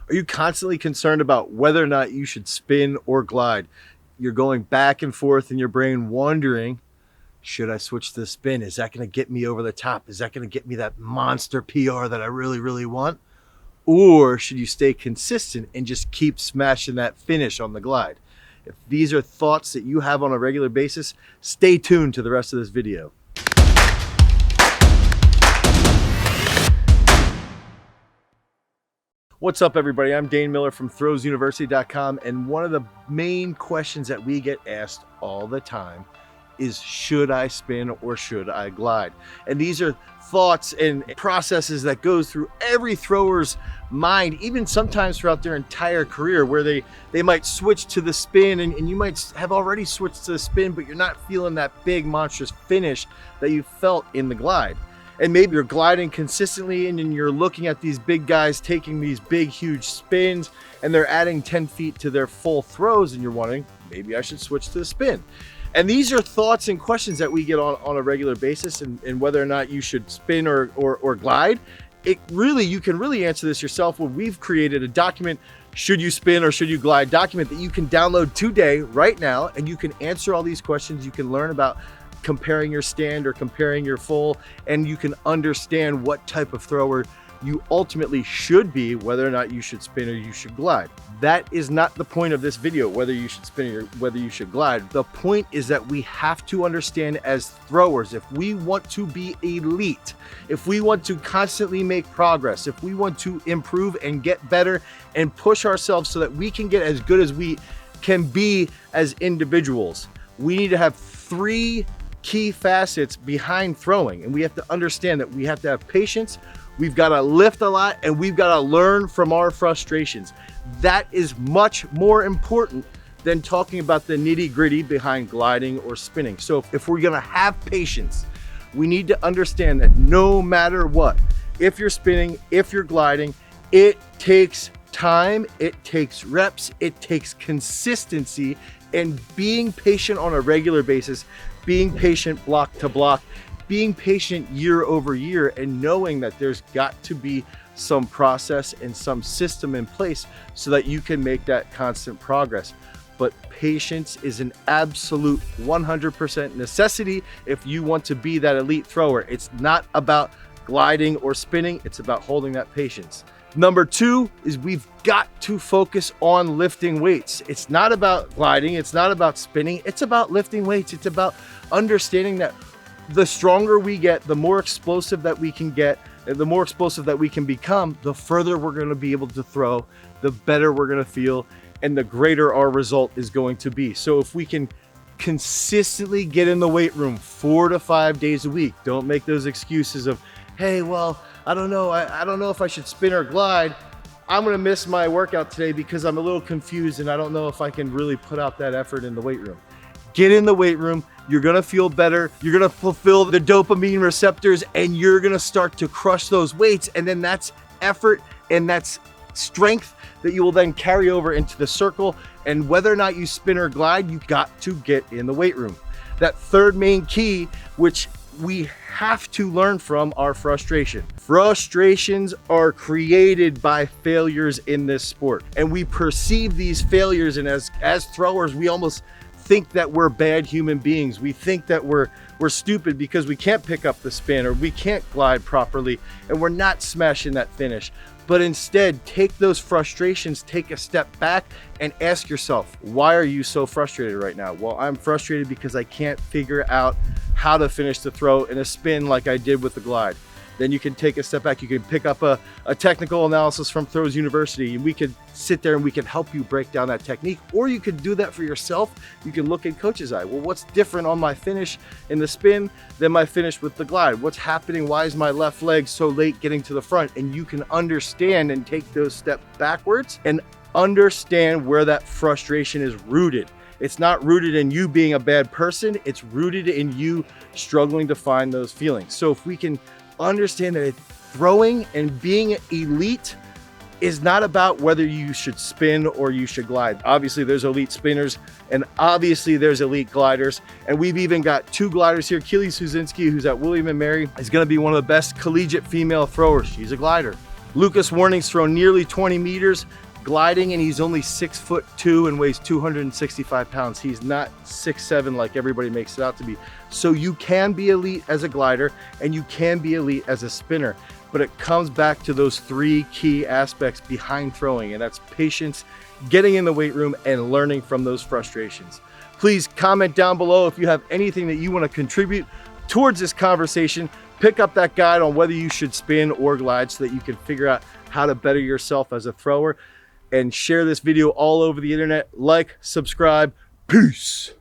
Are you constantly concerned about whether or not you should spin or glide? You're going back and forth in your brain wondering, should I switch to the spin? Is that going to get me over the top? Is that going to get me that monster PR that I really, really want? Or should you stay consistent and just keep smashing that finish on the glide? If these are thoughts that you have on a regular basis, stay tuned to the rest of this video. What's up, everybody? I'm Dane Miller from throwsuniversity.com, and one of the main questions that we get asked all the time is, should I spin or should I glide? And these are thoughts and processes that goes through every thrower's mind, even sometimes throughout their entire career, where they might switch to the spin and you might have already switched to the spin, but you're not feeling that big monstrous finish that you felt in the glide. And maybe you're gliding consistently and you're looking at these big guys taking these big, huge spins and they're adding 10 feet to their full throws and you're wondering, maybe I should switch to the spin. And these are thoughts and questions that we get on a regular basis, and whether or not you should spin or glide. You can really answer this yourself when we've created a document, should you spin or should you glide document, that you can download today, right now, and you can answer all these questions. You can learn about comparing your stand or comparing your full, and you can understand what type of thrower you ultimately should be, whether or not you should spin or you should glide. That is not the point of this video, whether you should spin or whether you should glide. The point is that we have to understand as throwers, if we want to be elite, if we want to constantly make progress, if we want to improve and get better and push ourselves so that we can get as good as we can be as individuals, we need to have three key facets behind throwing. And we have to understand that we have to have patience, we've got to lift a lot, and we've got to learn from our frustrations. That is much more important than talking about the nitty-gritty behind gliding or spinning. So if we're gonna have patience, we need to understand that no matter what, if you're spinning, if you're gliding, it takes time, it takes reps, it takes consistency, and being patient on a regular basis, being patient block to block, being patient year over year, and knowing that there's got to be some process and some system in place so that you can make that constant progress. But patience is an absolute 100% necessity if you want to be that elite thrower. It's not about gliding or spinning, it's about holding that patience. Number two is we've got to focus on lifting weights. It's not about gliding, it's not about spinning, it's about lifting weights. It's about understanding that the stronger we get, the more explosive that we can get, the more explosive that we can become, the further we're going to be able to throw, the better we're going to feel, and the greater our result is going to be. So if we can consistently get in the weight room 4 to 5 days a week, don't make those excuses of, hey, well, I don't know if I should spin or glide. I'm going to miss my workout today because I'm a little confused and I don't know if I can really put out that effort in the weight room. Get in the weight room, you're gonna feel better, you're gonna fulfill the dopamine receptors, and you're gonna start to crush those weights, and then that's effort and that's strength that you will then carry over into the circle. And whether or not you spin or glide, you've got to get in the weight room. That third main key, which we have to learn from, our frustration. Frustrations are created by failures in this sport, and we perceive these failures, and as throwers, we almost think that we're bad human beings. We think that we're stupid because we can't pick up the spin or we can't glide properly and we're not smashing that finish. But instead, take those frustrations, take a step back and ask yourself, why are you so frustrated right now? Well, I'm frustrated because I can't figure out how to finish the throw in a spin like I did with the glide. Then you can take a step back. You can pick up a technical analysis from Throws University, and we could sit there and we can help you break down that technique. Or you could do that for yourself. You can look in coach's eye. Well, what's different on my finish in the spin than my finish with the glide? What's happening? Why is my left leg so late getting to the front? And you can understand and take those steps backwards and understand where that frustration is rooted. It's not rooted in you being a bad person. It's rooted in you struggling to find those feelings. So if we can understand that throwing and being elite is not about whether you should spin or you should glide. Obviously there's elite spinners and obviously there's elite gliders, and we've even got 2 gliders here. Keely Suzinski, who's at William & Mary, is going to be one of the best collegiate female throwers. She's a glider. Lucas Warning's thrown nearly 20 meters gliding, and he's only 6'2" and weighs 265 pounds. He's not 6'7" like everybody makes it out to be. So you can be elite as a glider and you can be elite as a spinner, but it comes back to those three key aspects behind throwing, and that's patience, getting in the weight room, and learning from those frustrations. Please comment down below if you have anything that you want to contribute towards this conversation. Pick up that guide on whether you should spin or glide so that you can figure out how to better yourself as a thrower, and share this video all over the internet. Like, subscribe, peace.